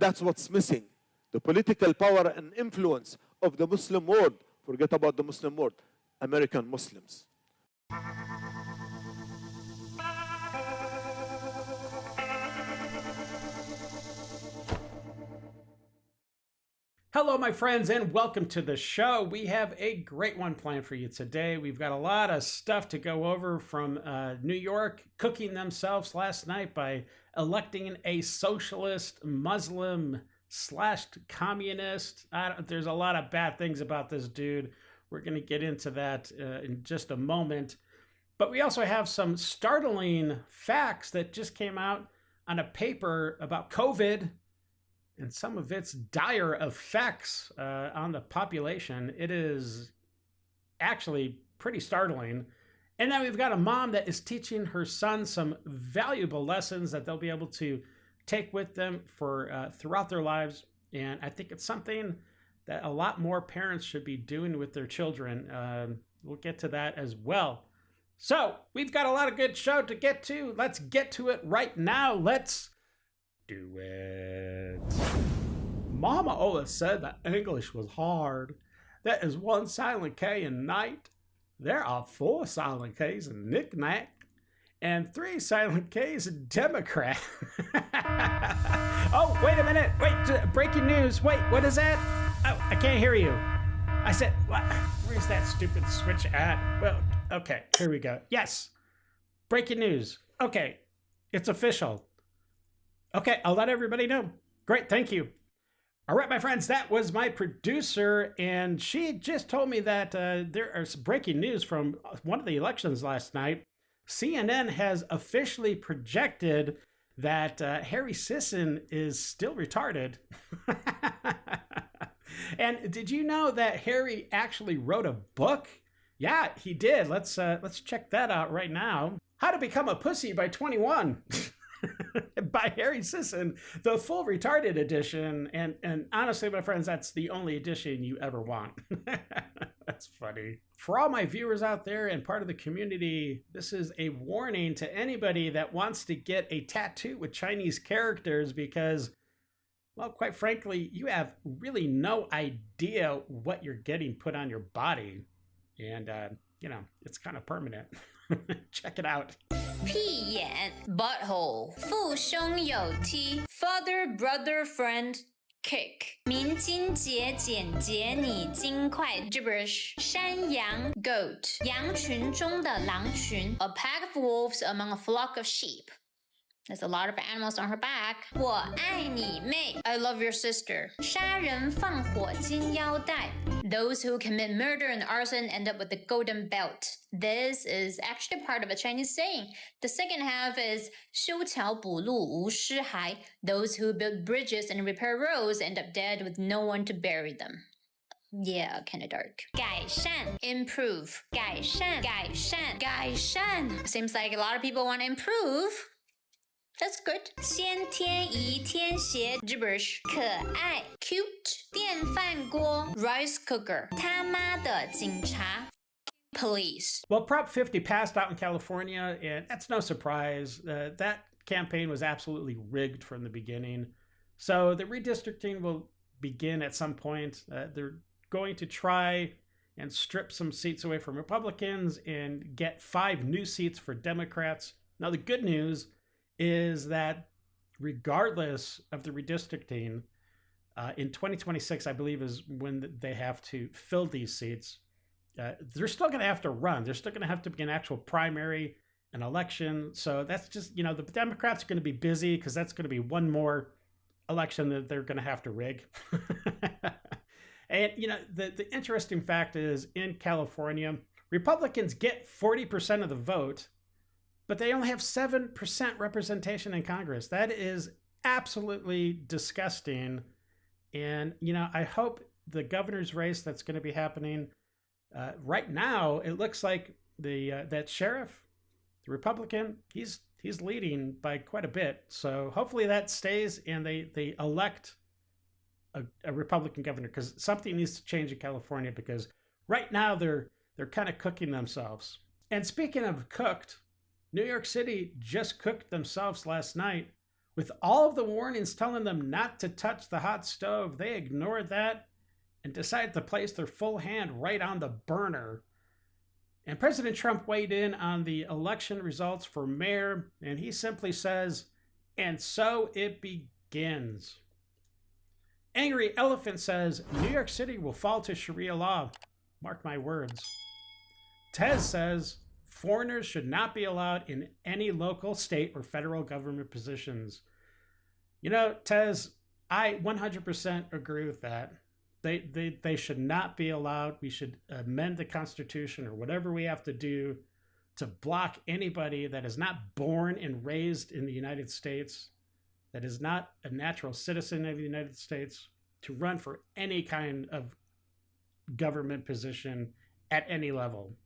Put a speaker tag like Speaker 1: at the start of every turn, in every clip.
Speaker 1: That's what's missing. The political power and influence of the Muslim world. Forget about the Muslim world. American Muslims.
Speaker 2: Hello, my friends, and welcome to the show. We have a great one planned for you today. We've got a lot of stuff to go over from New York cooking themselves last night by electing a socialist Muslim / communist. There's a lot of bad things about this dude. We're going to get into that in just a moment. But we also have some startling facts that just came out on a paper about COVID and some of its dire effects on the population. It is actually pretty startling. And then we've got a mom that is teaching her son some valuable lessons that they'll be able to take with them for throughout their lives. And I think it's something that a lot more parents should be doing with their children. We'll get to that as well. So we've got a lot of good show to get to. Let's get to it right now. Let's do it. Mama always said that English was hard. There is one silent K in night. There are 4 silent Ks in knick-knack and 3 silent Ks in Democrat. Oh, wait a minute. Wait, breaking news. Wait, what is that? Oh, I can't hear you. I said, what? Where's that stupid switch at? Well, okay, here we go. Yes, breaking news. Okay, it's official. Okay, I'll let everybody know. Great, thank you. All right, my friends, that was my producer, and she just told me that there are some breaking news from one of the elections last night. CNN has officially projected that Harry Sisson is still retarded. And did you know that Harry actually wrote a book? Yeah, he did. Let's check that out right now. How to Become a Pussy by 21. By Harry Sisson, the full retarded edition. And honestly, my friends, that's the only edition you ever want. That's funny. For all my viewers out there and part of the community, this is a warning to anybody that wants to get a tattoo with Chinese characters because, well, quite frankly, you have really no idea what you're getting put on your body. And, it's kind of permanent. Check it out.
Speaker 3: 屁眼 butthole 父兄有踢 father brother friend kick 明金节简洁你金块 gibberish 山羊 goat 羊群中的狼群 a pack of wolves among a flock of sheep. There's a lot of animals on her back. 我爱你妹 I love your sister. 杀人放火金腰带 Those who commit murder and arson end up with the golden belt. This is actually part of a Chinese saying. The second half is 修桥补路无尸骸 Those who build bridges and repair roads end up dead with no one to bury them. Yeah, kind of dark. 改善 improve 改善改善改善 Seems like a lot of people want to improve. That's good. 先天宜天邪 gibberish 可爱 cute 电饭锅 rice cooker 他妈的警察 police.
Speaker 2: Well, Prop 50 passed out in California, and that's no surprise. That campaign was absolutely rigged from the beginning. So the redistricting will begin at some point. They're going to try and strip some seats away from Republicans and get 5 new seats for Democrats. Now, the good news is that regardless of the redistricting, in 2026, I believe, is when they have to fill these seats. They're still going to have to run. There's still going to have to be an actual primary, an election. So that's just, the Democrats are going to be busy because that's going to be one more election that they're going to have to rig. And, the interesting fact is in California, Republicans get 40% of the vote, but they only have 7% representation in Congress. That is absolutely disgusting. And, I hope the governor's race that's going to be happening right now, it looks like that sheriff, the Republican, he's leading by quite a bit. So hopefully that stays and they elect a Republican governor, because something needs to change in California, because right now they're kind of cooking themselves. And speaking of cooked, New York City just cooked themselves last night With all of the warnings telling them not to touch the hot stove, they ignored that and decided to place their full hand right on the burner. And President Trump weighed in on the election results for mayor, and he simply says, "And so it begins." Angry Elephant says, "New York City will fall to Sharia law. Mark my words." Tez says, "Foreigners should not be allowed in any local, state, or federal government positions." You know, Tez, I 100% agree with that. They should not be allowed. We should amend the Constitution or whatever we have to do to block anybody that is not born and raised in the United States, that is not a natural citizen of the United States, to run for any kind of government position at any level.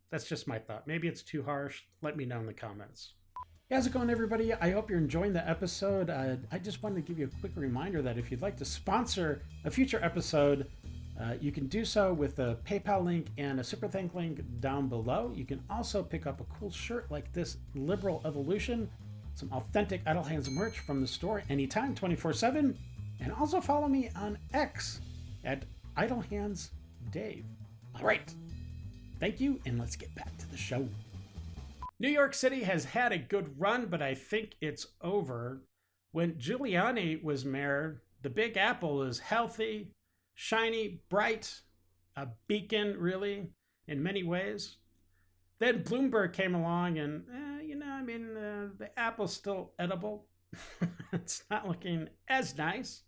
Speaker 2: That's just my thought. Maybe it's too harsh. Let me know in the comments. How's it going, everybody? I hope you're enjoying the episode. I just wanted to give you a quick reminder that if you'd like to sponsor a future episode, you can do so with a PayPal link and a Super Thank link down below. You can also pick up a cool shirt like this Liberal Evolution, some authentic Idle Hands merch from the store anytime, 24/7. And also follow me on X at Idle Hands Dave. All right. Thank you, and let's get back to the show. New York City has had a good run, but I think it's over. When Giuliani was mayor, the Big Apple is healthy, shiny, bright, a beacon, really, in many ways. Then Bloomberg came along and, the apple's still edible. It's not looking as nice.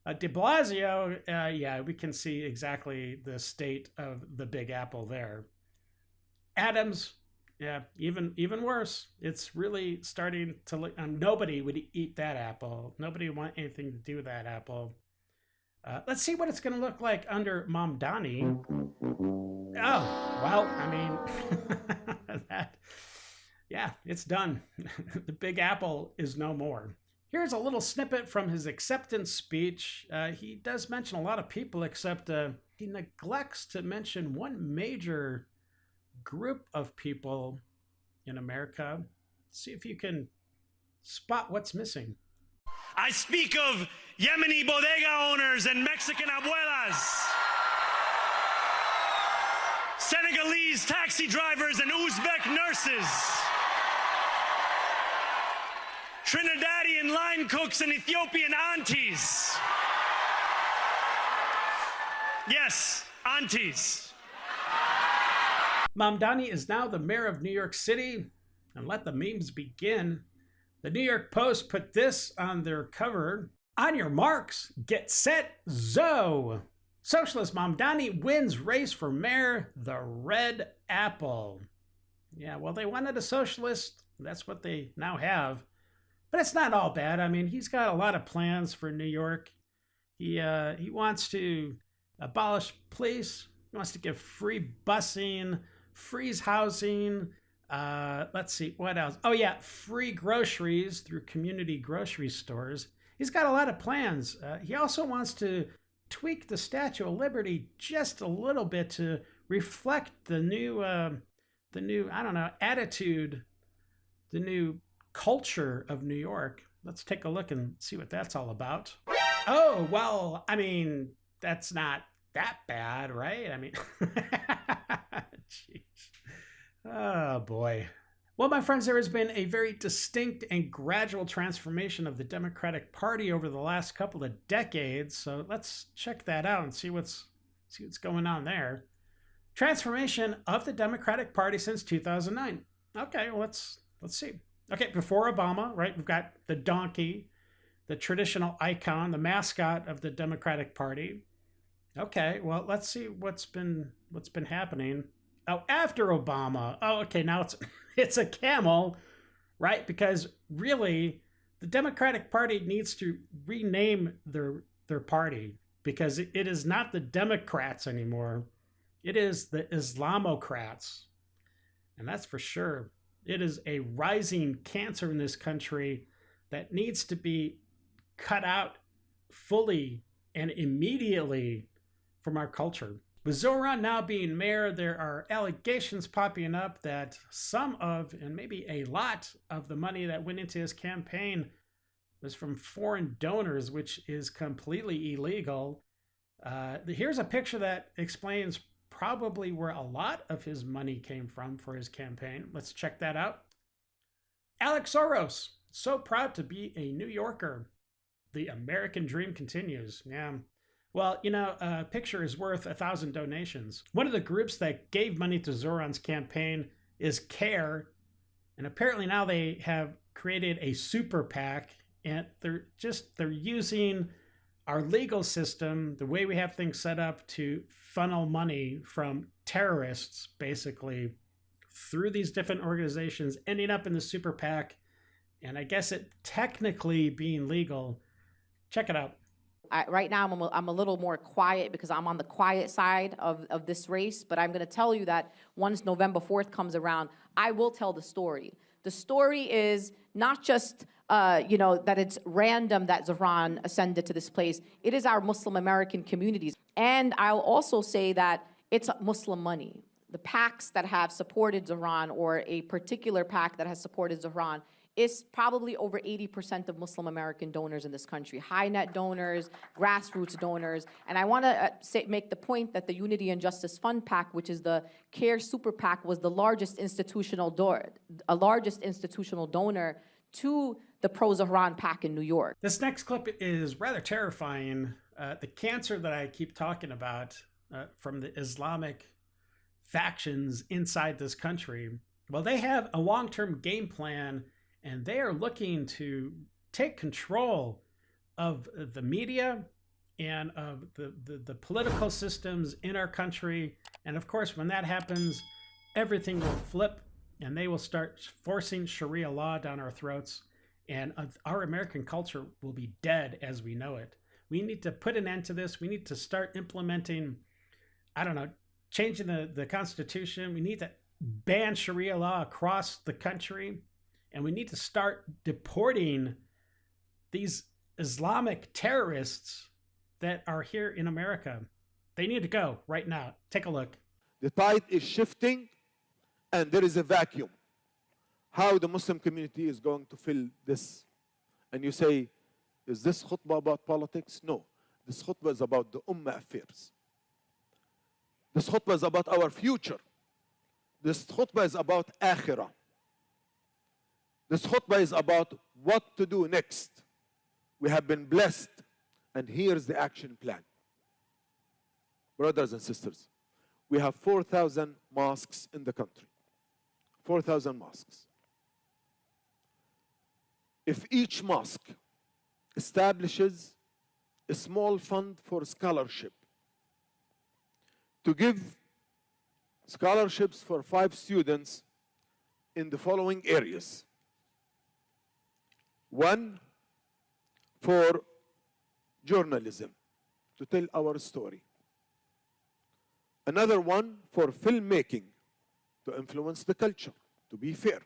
Speaker 2: De Blasio, we can see exactly the state of the Big Apple there. Adams, yeah, even worse. It's really starting to look. Nobody would eat that apple. Nobody would want anything to do with that apple. Let's see what it's going to look like under Mamdani. Oh, well, it's done. The Big Apple is no more. Here's a little snippet from his acceptance speech. He does mention a lot of people, except he neglects to mention one major group of people in America. See if you can spot what's missing.
Speaker 4: I speak of Yemeni bodega owners and Mexican abuelas, Senegalese taxi drivers and Uzbek nurses, Trinidadian line cooks and Ethiopian aunties. Yes, aunties.
Speaker 2: Mamdani is now the mayor of New York City, and let the memes begin. The New York Post put this on their cover. On your marks, get set, zo! Socialist Mamdani wins race for mayor, the Red Apple. Yeah, well, they wanted a socialist. That's what they now have. But it's not all bad. I mean, he's got a lot of plans for New York. He wants to abolish police. He wants to give free busing, freeze housing. Let's see, what else? Oh, yeah, free groceries through community grocery stores. He's got a lot of plans. He also wants to tweak the Statue of Liberty just a little bit to reflect the new attitude, the new culture of New York. Let's take a look and see what that's all about. Oh, well, I mean, that's not that bad, right? I mean, jeez. Oh, boy. Well, my friends, there has been a very distinct and gradual transformation of the Democratic Party over the last couple of decades. So let's check that out and see what's going on there. Transformation of the Democratic Party since 2009. Okay, well, let's see. Okay, before Obama, right, we've got the donkey, the traditional icon, the mascot of the Democratic Party. Okay, well, let's see what's been happening. Oh, after Obama. Oh, okay, now it's a camel, right? Because really, the Democratic Party needs to rename their party, because it is not the Democrats anymore. It is the Islamocrats. And that's for sure. It is a rising cancer in this country that needs to be cut out fully and immediately from our culture. With Zoran now being mayor, there are allegations popping up that some of, and maybe a lot of the money that went into his campaign was from foreign donors, which is completely illegal. Here's a picture that explains probably where a lot of his money came from for his campaign. Let's check that out. Alex Soros, so proud to be a New Yorker. The American dream continues. Yeah. Well, you know, a picture is worth 1,000 donations. One of the groups that gave money to Zoran's campaign is CARE. And apparently now they have created a super PAC, and they're using our legal system, the way we have things set up, to funnel money from terrorists, basically, through these different organizations, ending up in the super PAC, and I guess it technically being legal. Check it out.
Speaker 5: Right now, I'm a little more quiet because I'm on the quiet side of this race, but I'm going to tell you that once November 4th comes around, I will tell the story. The story is not just, that it's random that Zoran ascended to this place. It is our Muslim American communities. And I'll also say that it's Muslim money. The PACs that have supported Zoran, or a particular PAC that has supported Zoran, is probably over 80% of Muslim American donors in this country. High net donors, grassroots donors. And I want to make the point that the Unity and Justice Fund PAC, which is the CARE Super PAC, was the largest institutional donor to the pro-Zoran PAC in New York.
Speaker 2: This next clip is rather terrifying. The cancer that I keep talking about from the Islamic factions inside this country, well, they have a long-term game plan, and they are looking to take control of the media and of the political systems in our country. And of course, when that happens, everything will flip, and they will start forcing Sharia law down our throats, and our American culture will be dead as we know it. We need to put an end to this. We need to start implementing, changing the Constitution. We need to ban Sharia law across the country. And we need to start deporting these Islamic terrorists that are here in America. They need to go right now. Take a look.
Speaker 1: The tide is shifting, and there is a vacuum. How the Muslim community is going to fill this? And you say, is this khutbah about politics? No. This khutbah is about the ummah affairs. This khutbah is about our future. This khutbah is about akhirah. This khutbah is about what to do next. We have been blessed, and here's the action plan. Brothers and sisters, we have 4,000 mosques in the country. 4,000 mosques. If each mosque establishes a small fund for scholarship, to give scholarships for 5 students in the following areas. 1, for journalism, to tell our story. Another one for filmmaking, to influence the culture, to be fair.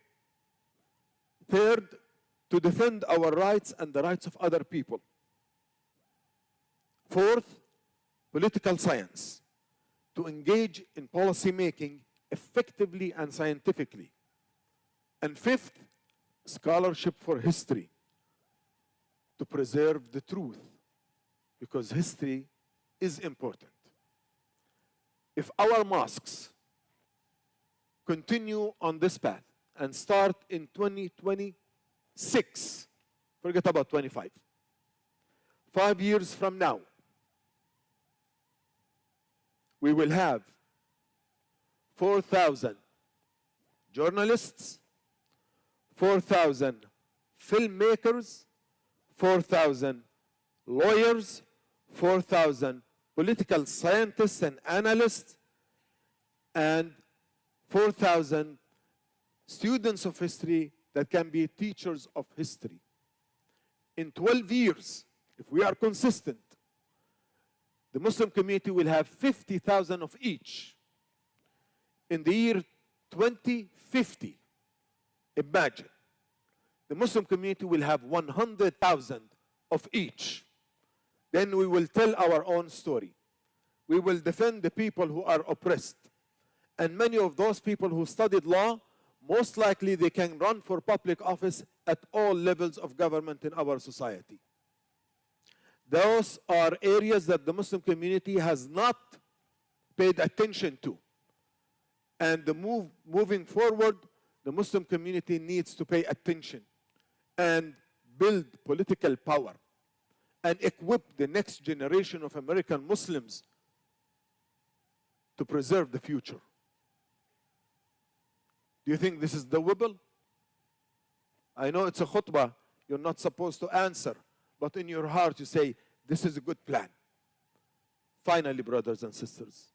Speaker 1: Third, to defend our rights and the rights of other people. Fourth, political science, to engage in policy making effectively and scientifically. And fifth, scholarship for history, to preserve the truth, because history is important. If our mosques continue on this path and start in 2026, forget about 25, 5 years from now, we will have 4,000 journalists, 4,000 filmmakers, 4,000 lawyers, 4,000 political scientists and analysts, and 4,000 students of history that can be teachers of history. In 12 years, if we are consistent, the Muslim community will have 50,000 of each. In the year 2050, imagine, the Muslim community will have 100,000 of each. Then we will tell our own story. We will defend the people who are oppressed. And many of those people who studied law most likely they can run for public office at all levels of government in our society. Those are areas that the Muslim community has not paid attention to. And moving forward, the Muslim community needs to pay attention and build political power and equip the next generation of American Muslims to preserve the future. Do you think this is doable? I know it's a khutbah, you're not supposed to answer, but in your heart you say, this is a good plan. Finally, brothers and sisters,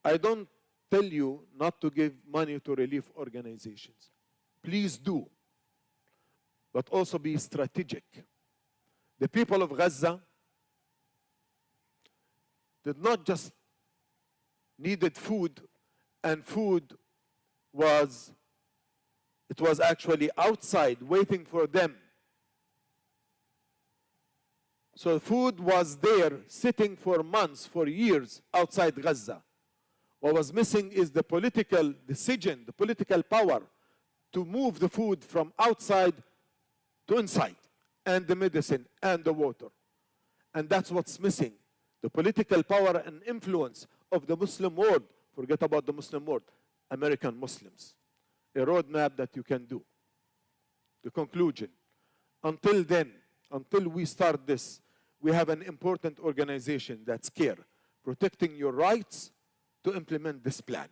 Speaker 1: I don't tell you not to give money to relief organizations. Please do, but also be strategic. The people of Gaza did not just needed food, and food was actually outside waiting for them. So food was there sitting for months, for years outside Gaza. What was missing is the political decision, the political power to move the food from outside to inside, and the medicine and the water. And that's what's missing. The political power and influence of the Muslim world. Forget about the Muslim world. American Muslims. A roadmap that you can do. The conclusion. Until then, until we start this, we have an important organization that's CARE, protecting your rights to implement this plan.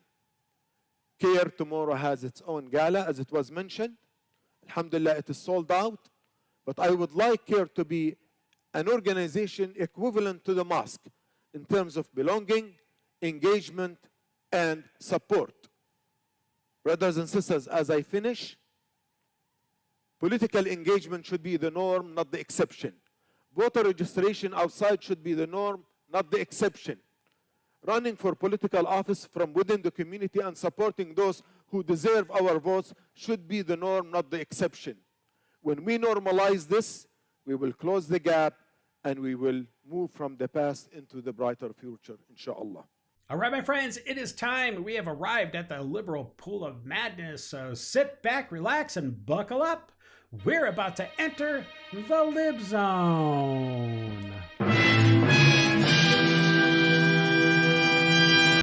Speaker 1: CARE tomorrow has its own gala, as it was mentioned. Alhamdulillah, it is sold out. But I would like CARE to be an organization equivalent to the mosque in terms of belonging, engagement, and support. Brothers and sisters, as I finish, political engagement should be the norm, not the exception. Voter registration outside should be the norm, not the exception. Running for political office from within the community and supporting those who deserve our votes should be the norm, not the exception. When we normalize this, we will close the gap and we will move from the past into the brighter future, inshallah.
Speaker 2: All right, my friends, it is time. We have arrived at the liberal pool of madness, so sit back, relax, and buckle up. We're about to enter the Lib Zone.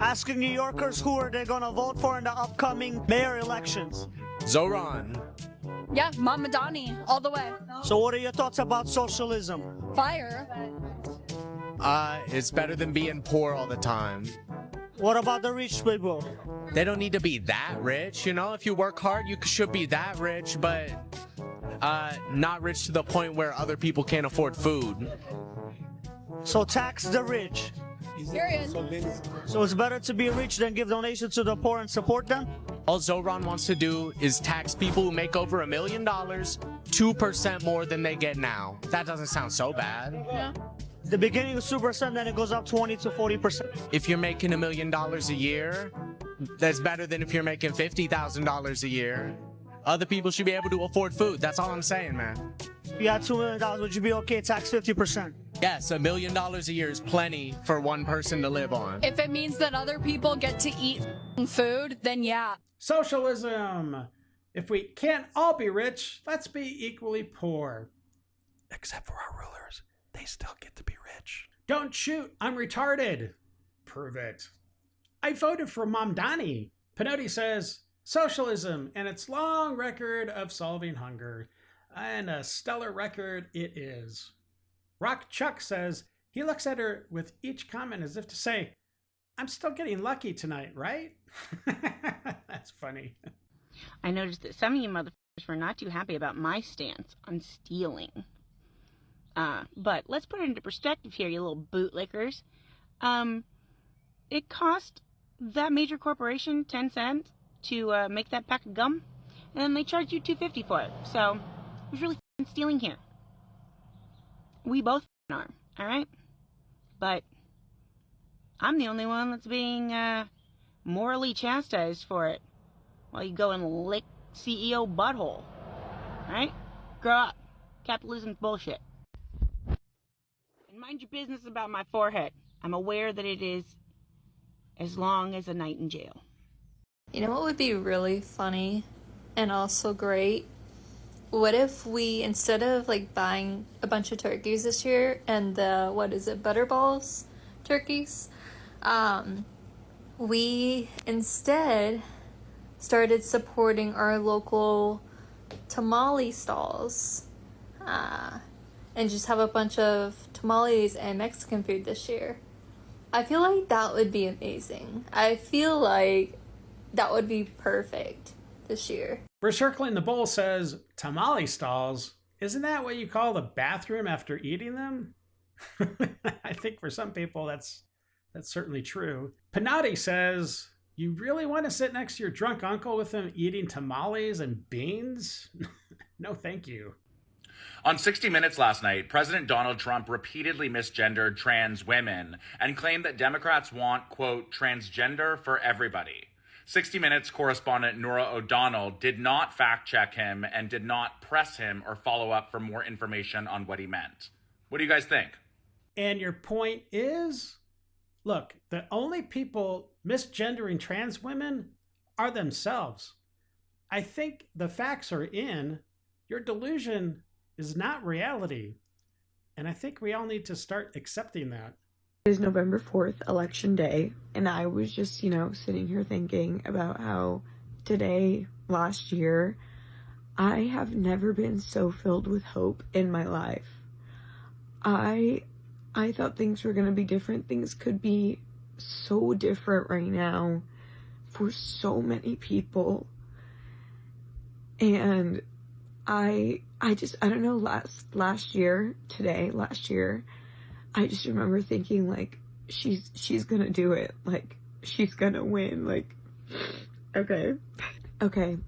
Speaker 6: Asking New Yorkers who are they going to vote for in the upcoming mayor elections.
Speaker 7: Zoran.
Speaker 8: Yeah, Mamdani, all the way.
Speaker 6: So what are your thoughts about socialism?
Speaker 8: Fire.
Speaker 7: It's better than being poor all the time.
Speaker 6: What about the rich people?
Speaker 7: They don't need to be that rich, you know? If you work hard, you should be that rich, but not rich to the point where other people can't afford food.
Speaker 6: So tax the rich.
Speaker 8: Period.
Speaker 6: So it's better to be rich than give donations to the poor and support them?
Speaker 7: All Zoran wants to do is tax people who make over $1 million 2% more than they get now. That doesn't sound so bad.
Speaker 8: Yeah.
Speaker 6: The beginning is 2%, then it goes up 20 to 40%.
Speaker 7: If you're making $1 million a year, that's better than if you're making $50,000 a year. Other people should be able to afford food. That's all I'm saying, man.
Speaker 6: If you had $2 million, would you be okay tax 50%?
Speaker 7: Yes, $1 million a year is plenty for one person to live on.
Speaker 8: If it means that other people get to eat food, then yeah.
Speaker 2: Socialism. If we can't all be rich, let's be equally poor. Except for our rulers. They still get to be rich. Don't shoot, I'm retarded. Prove it. I voted for Mamdani. Pinotti says, socialism and its long record of solving hunger. And a stellar record it is. Rock Chuck says, he looks at her with each comment as if to say, I'm still getting lucky tonight, right? That's funny.
Speaker 9: I noticed that some of you motherfuckers were not too happy about my stance on stealing. But let's put it into perspective here, you little bootlickers. It cost that major corporation 10 cents to make that pack of gum, and then they charged you $2.50 for it. So it was really stealing here. We both are, all right? But I'm the only one that's being morally chastised for it, while you go and lick CEO butthole. All right? Grow up. Capitalism's bullshit. And mind your business about my forehead. I'm aware that it is as long as a night in jail.
Speaker 10: You know what would be really funny and also great? What if we, instead of like buying a bunch of turkeys this year and the, what is it, Butterballs turkeys, we instead started supporting our local tamale stalls and just have a bunch of tamales and Mexican food this year. I feel like that would be amazing. I feel like that would be perfect this year.
Speaker 2: Recircling the Bowl says, tamale stalls? Isn't that what you call the bathroom after eating them? I think for some people that's certainly true. Panati says, you really want to sit next to your drunk uncle with him eating tamales and beans? No, thank you.
Speaker 11: On 60 Minutes last night, President Donald Trump repeatedly misgendered trans women and claimed that Democrats want, quote, transgender for everybody. 60 Minutes correspondent Nora O'Donnell did not fact-check him and did not press him or follow up for more information on what he meant. What do you guys think?
Speaker 2: And your point is, look, the only people misgendering trans women are themselves. I think the facts are in. Your delusion is not reality. And I think we all need to start accepting that.
Speaker 12: It is November 4th, Election Day, and I was just, sitting here thinking about how today, last year, I have never been so filled with hope in my life. I thought things were going to be different. Things could be so different right now for so many people. And I don't know, last year, I just remember thinking, like, she's gonna do it. Like, she's gonna win. Like, okay.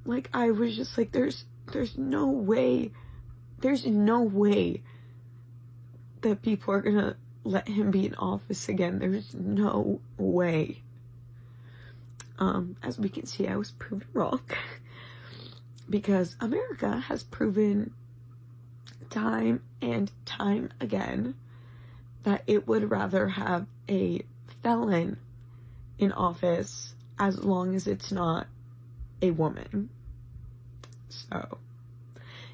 Speaker 12: Like, I was just like, there's no way that people are gonna let him be in office again. There's no way. As we can see, I was proven wrong. Because America has proven time and time again that it would rather have a felon in office as long as it's not a woman. So,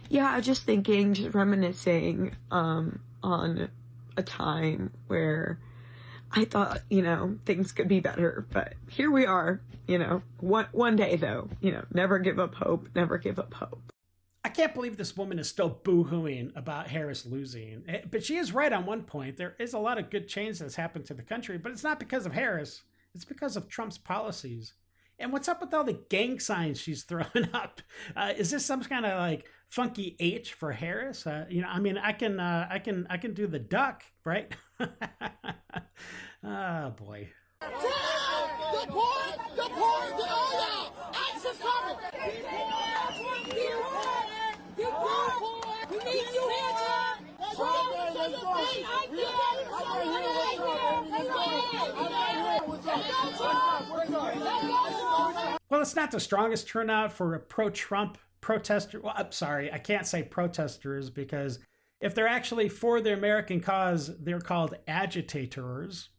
Speaker 12: yeah, just reminiscing on a time where I thought, things could be better, but here we are, one day though, never give up hope, never give up hope.
Speaker 2: I can't believe this woman is still boo-hooing about Harris losing. But she is right on one point. There is a lot of good change that's happened to the country, but it's not because of Harris. It's because of Trump's policies. And what's up with all the gang signs she's throwing up? Is this some kind of like funky H for Harris? I can do the duck, right? Oh boy. Well, it's not the strongest turnout for a pro-Trump protester. Well, I'm sorry, I can't say protesters because if they're actually for the American cause, they're called agitators.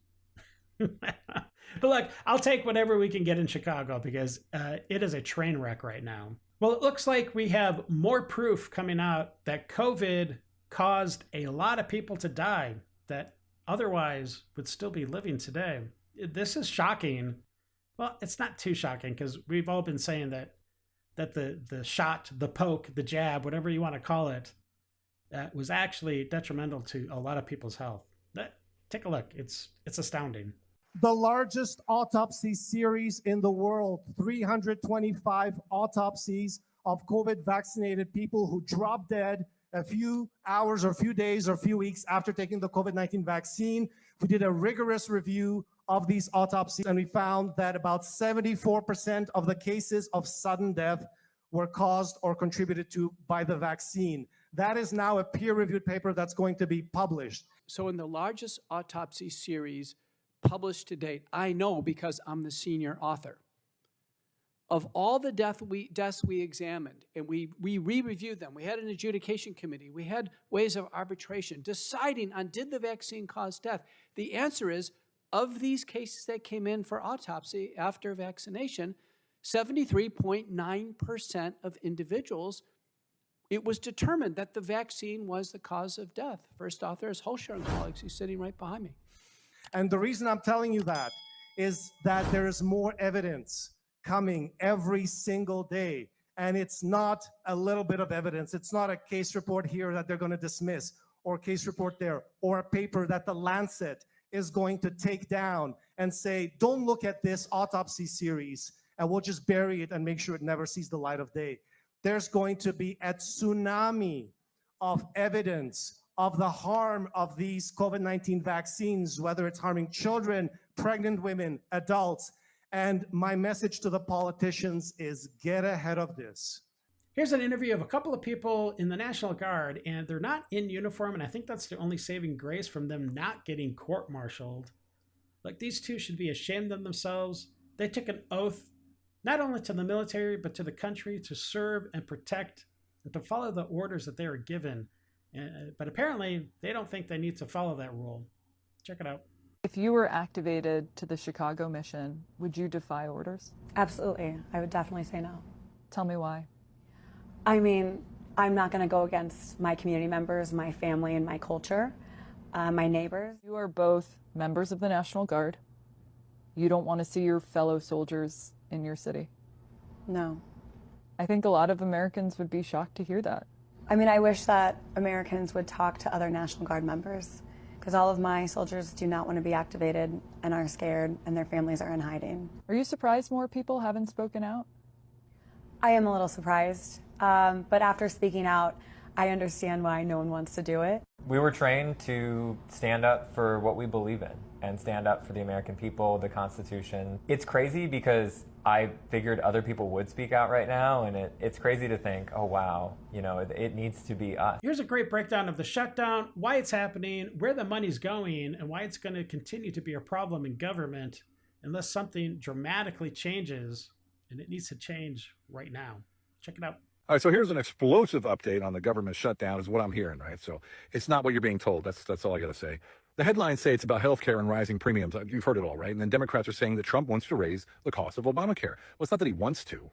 Speaker 2: But look, I'll take whatever we can get in Chicago because it is a train wreck right now. Well, it looks like we have more proof coming out that COVID caused a lot of people to die that otherwise would still be living today. This is shocking. Well, it's not too shocking because we've all been saying that the shot, the poke, the jab, whatever you want to call it, was actually detrimental to a lot of people's health. Take a look. It's astounding.
Speaker 13: The largest autopsy series in the world, 325 autopsies of COVID-vaccinated people who dropped dead a few hours or a few days or a few weeks after taking the COVID-19 vaccine. We did a rigorous review of these autopsies, and we found that about 74% of the cases of sudden death were caused or contributed to by the vaccine. That is now a peer-reviewed paper that's going to be published.
Speaker 14: So in the largest autopsy series published to date, I know because I'm the senior author, of all the deaths we examined, and we re-reviewed them. We had an adjudication committee. We had ways of arbitration deciding on did the vaccine cause death. The answer is, of these cases that came in for autopsy after vaccination, 73.9% of individuals, it was determined that the vaccine was the cause of death. First author is Holscher and colleagues. He's sitting right behind me.
Speaker 13: And the reason I'm telling you that is that there is more evidence coming every single day. And it's not a little bit of evidence. It's not a case report here that they're going to dismiss, or a case report there, or a paper that the Lancet is going to take down and say, don't look at this autopsy series and we'll just bury it and make sure it never sees the light of day. There's going to be a tsunami of evidence of the harm of these COVID-19 vaccines, whether it's harming children, pregnant women, adults. And my message to the politicians is get ahead of this.
Speaker 2: Here's an interview of a couple of people in the National Guard, and they're not in uniform, and I think that's the only saving grace from them not getting court-martialed. Like, these two should be ashamed of themselves. They took an oath, not only to the military, but to the country, to serve and protect, and to follow the orders that they were given. But apparently, they don't think they need to follow that rule. Check it out.
Speaker 15: If you were activated to the Chicago mission, would you defy orders?
Speaker 16: Absolutely. I would definitely say no.
Speaker 15: Tell me why.
Speaker 16: I mean, I'm not going to go against my community members, my family, and my culture, my neighbors.
Speaker 15: You are both members of the National Guard. You don't want to see your fellow soldiers in your city.
Speaker 16: No.
Speaker 15: I think a lot of Americans would be shocked to hear that.
Speaker 16: I mean, I wish that Americans would talk to other National Guard members, because all of my soldiers do not want to be activated and are scared, and their families are in hiding.
Speaker 15: Are you surprised more people haven't spoken out?
Speaker 16: I am a little surprised, but after speaking out, I understand why no one wants to do it.
Speaker 17: We were trained to stand up for what we believe in and stand up for the American people, the Constitution. It's crazy because I figured other people would speak out right now, and it's crazy to think, oh wow, you know, it needs to be us.
Speaker 2: Here's a great breakdown of the shutdown, why it's happening, where the money's going, and why it's going to continue to be a problem in government unless something dramatically changes, and it needs to change right now. Check it out.
Speaker 18: All right, so here's an explosive update on the government shutdown is what I'm hearing, right? So it's not what you're being told. That's all I got to say. The headlines say it's about healthcare and rising premiums. You've heard it all, right? And then Democrats are saying that Trump wants to raise the cost of Obamacare. Well, it's not that he wants to.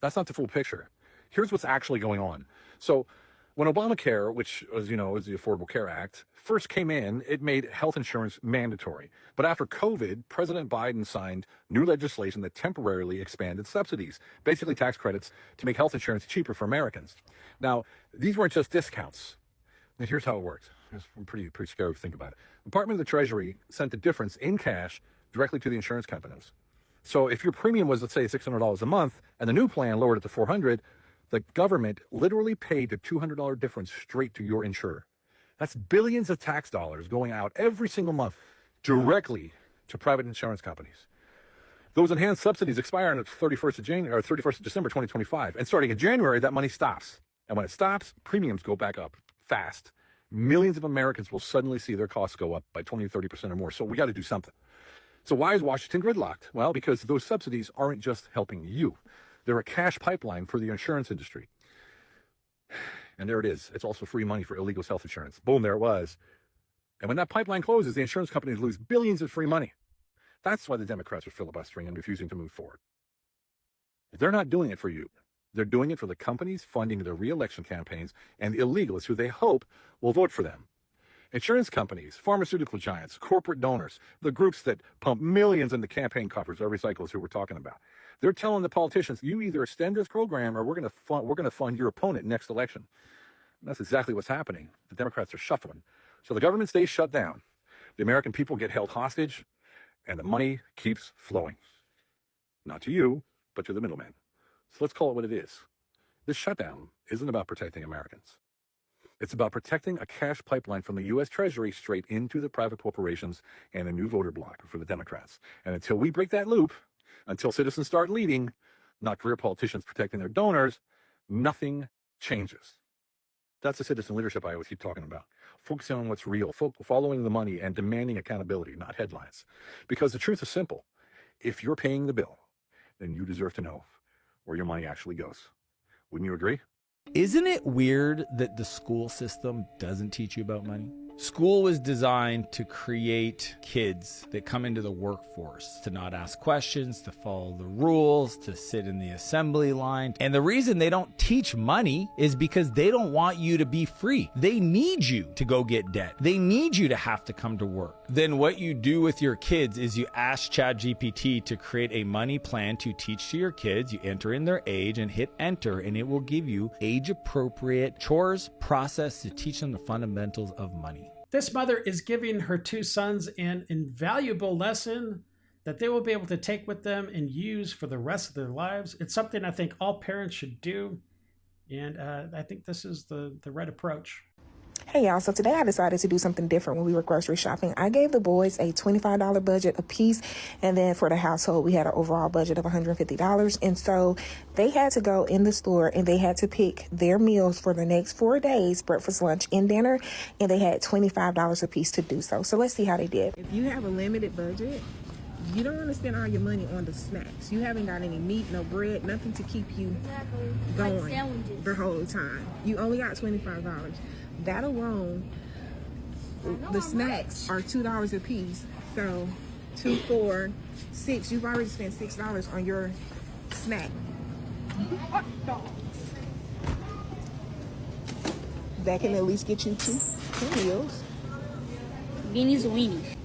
Speaker 18: That's not the full picture. Here's what's actually going on. So when Obamacare, which, as you know, is the Affordable Care Act, first came in, it made health insurance mandatory. But after COVID, President Biden signed new legislation that temporarily expanded subsidies, basically tax credits, to make health insurance cheaper for Americans. Now, these weren't just discounts. And here's how it worked. It's pretty scary to think about it. The Department of the Treasury sent the difference in cash directly to the insurance companies. So if your premium was, let's say, $600 a month, and the new plan lowered it to $400, the government literally paid the $200 difference straight to your insurer. That's billions of tax dollars going out every single month directly to private insurance companies. Those enhanced subsidies expire on the 31st of December 2025. And starting in January, that money stops. And when it stops, premiums go back up fast. Millions of Americans will suddenly see their costs go up by 20, 30% or more. So we got to do something. So why is Washington gridlocked? Well, because those subsidies aren't just helping you. They're a cash pipeline for the insurance industry. And there it is. It's also free money for illegal self-insurance. Boom, there it was. And when that pipeline closes, the insurance companies lose billions of free money. That's why the Democrats are filibustering and refusing to move forward. They're not doing it for you. They're doing it for the companies funding their re-election campaigns and the illegals who they hope will vote for them. Insurance companies, pharmaceutical giants, corporate donors, the groups that pump millions into campaign coffers, every cyclist who we're talking about. They're telling the politicians, you either extend this program or we're going to fund your opponent next election. And that's exactly what's happening. The Democrats are shuffling. So the government stays shut down. The American people get held hostage, and the money keeps flowing. Not to you, but to the middleman. So let's call it what it is. This shutdown isn't about protecting Americans. It's about protecting a cash pipeline from the U.S. Treasury straight into the private corporations and a new voter bloc for the Democrats. And until we break that loop, until citizens start leading, not career politicians protecting their donors, nothing changes. That's the citizen leadership I always keep talking about. Focusing on what's real, following the money and demanding accountability, not headlines. Because the truth is simple. If you're paying the bill, then you deserve to know where your money actually goes. Wouldn't you agree?
Speaker 19: Isn't it weird that the school system doesn't teach you about money? School was designed to create kids that come into the workforce to not ask questions, to follow the rules, to sit in the assembly line. And the reason they don't teach money is because they don't want you to be free. They need you to go get debt. They need you to have to come to work. Then what you do with your kids is you ask ChatGPT to create a money plan to teach to your kids. You enter in their age and hit enter, and it will give you age-appropriate chores process to teach them the fundamentals of money.
Speaker 2: This mother is giving her two sons an invaluable lesson that they will be able to take with them and use for the rest of their lives. It's something I think all parents should do, and I think this is the right approach.
Speaker 20: Hey y'all, so today I decided to do something different when we were grocery shopping. I gave the boys a $25 budget a piece, and then for the household we had an overall budget of $150. And so they had to go in the store and they had to pick their meals for the next 4 days, breakfast, lunch, and dinner, and they had $25 a piece to do so. So let's see how they did. If you have a limited budget, you don't want to spend all your money on the snacks. You haven't got any meat, no bread, nothing to keep you going the whole time. You only got $25. That alone, the snacks are $2 a piece. So 2, 4, 6. You've already spent $6 on your snack. That can at least get you two meals. Beanies and weenies.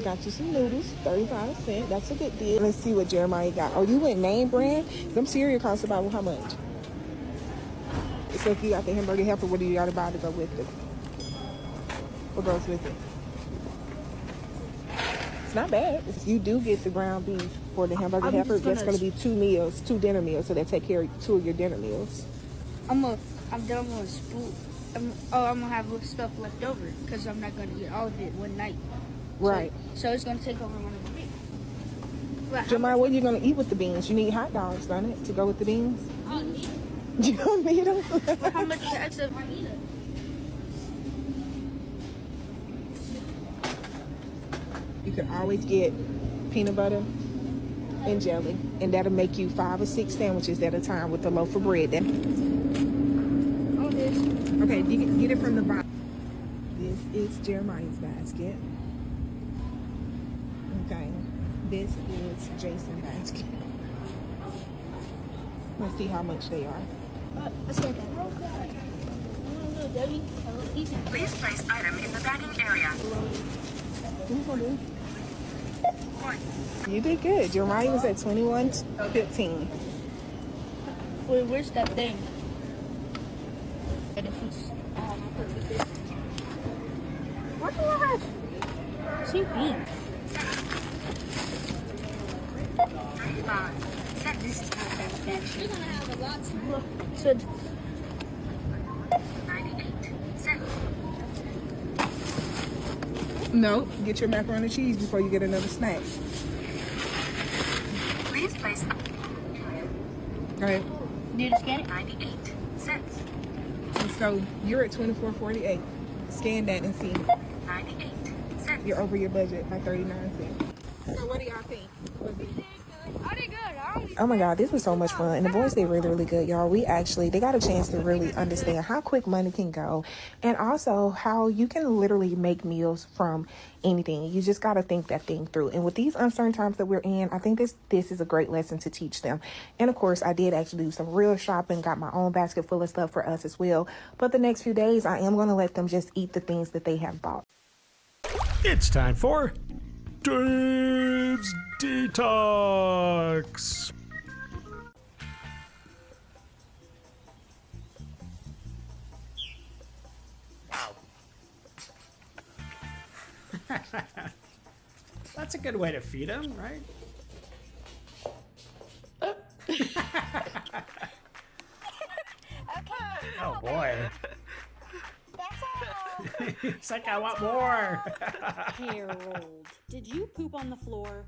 Speaker 20: Got you some noodles, 35 cents. That's a good deal. Let's see what Jeremiah got. Oh, you went name brand? Them cereal costs about how much? So if you got the hamburger helper, what do you got to buy to go with it? What goes with it? It's not bad. If you do get the ground beef for the hamburger helper, that's going to be 2 meals, 2 dinner meals. So that take care of 2 of your dinner meals.
Speaker 21: I'm gonna spoon. I'm gonna have stuff left over because I'm not gonna eat all of it one night.
Speaker 20: Right.
Speaker 21: So it's gonna take over one of the beans.
Speaker 20: Jeremiah, what are you going to eat with the beans? You need hot dogs, don't it, to go with the beans?
Speaker 21: I don't need it.
Speaker 20: You don't need them?
Speaker 21: How much is the extra margarita?
Speaker 20: You can always get peanut butter and jelly, and that'll make you 5 or 6 sandwiches at a time with a loaf of bread. Okay, get it from the bottom. This is Jeremiah's basket. Okay, this is Jason's basket. Let's see how much they are.
Speaker 21: Let's get that.
Speaker 22: Please place item in the bagging area.
Speaker 20: You did good. Jeremiah was at 21.15.
Speaker 21: Wait, where's that thing? What do I have? 2 beans.
Speaker 22: This is not satisfaction.
Speaker 21: You're gonna have a lot to look.
Speaker 22: 98 cents.
Speaker 20: No, get your macaroni and cheese before you get another snack.
Speaker 22: Please place.
Speaker 20: Go ahead.
Speaker 21: Need to scan it?
Speaker 22: 98 cents.
Speaker 20: And so you're at 24.48. Scan that and see.
Speaker 22: 98 cents.
Speaker 20: You're over your budget by 39 cents. So what do y'all think?
Speaker 21: I did good.
Speaker 20: Oh my God, this was so much fun. And the boys did really, really good, y'all. They got a chance to really understand how quick money can go, and also how you can literally make meals from anything. You just got to think that thing through. And with these uncertain times that we're in, I think this is a great lesson to teach them. And of course, I did actually do some real shopping, got my own basket full of stuff for us as well. But the next few days, I am going to let them just eat the things that they have bought.
Speaker 2: It's time for Dave's Detox. That's a good way to feed him, right? Oh boy. It's like, I want more.
Speaker 23: Harold, did you poop on the floor?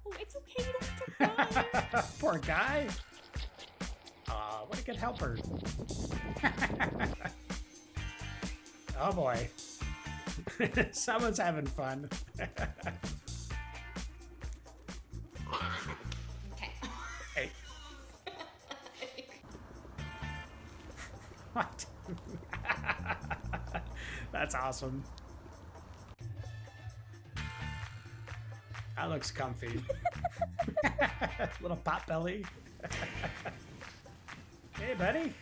Speaker 23: Oh, it's okay, you don't have to cry.
Speaker 2: Poor guy. What a good helper. Oh boy. Someone's having fun. Hey. What? That's awesome. That looks comfy. Little pot belly. Hey, buddy.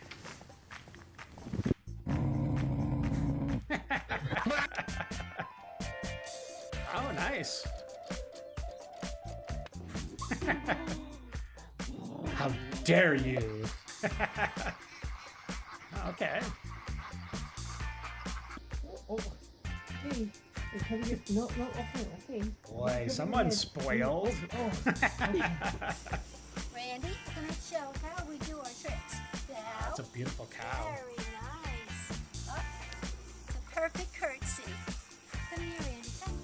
Speaker 2: Oh, nice. How dare you? Okay.
Speaker 3: Oh, hey. No, okay.
Speaker 2: Boy, someone's spoiled.
Speaker 22: Randy, gonna show how we do our tricks.
Speaker 2: That's a beautiful cow.
Speaker 22: Very nice. Oh, it's a perfect curtsy. Come here, Randy. Come.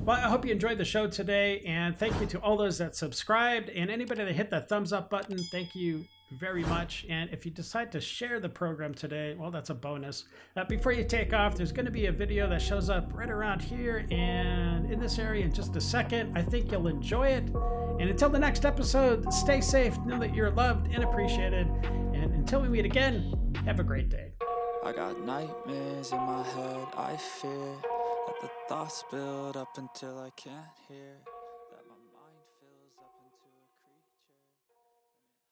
Speaker 2: Well, I hope you enjoyed the show today, and thank you to all those that subscribed, and anybody that hit that thumbs up button, thank you very much. And if you decide to share the program today, well, that's a bonus. Before you take off, there's going to be a video that shows up right around here and in this area in just a second. I think you'll enjoy it. And until the next episode, stay safe, know that you're loved and appreciated. And until we meet again, have a great day.
Speaker 4: I got nightmares in my head, I fear that the thoughts build up until I can't hear.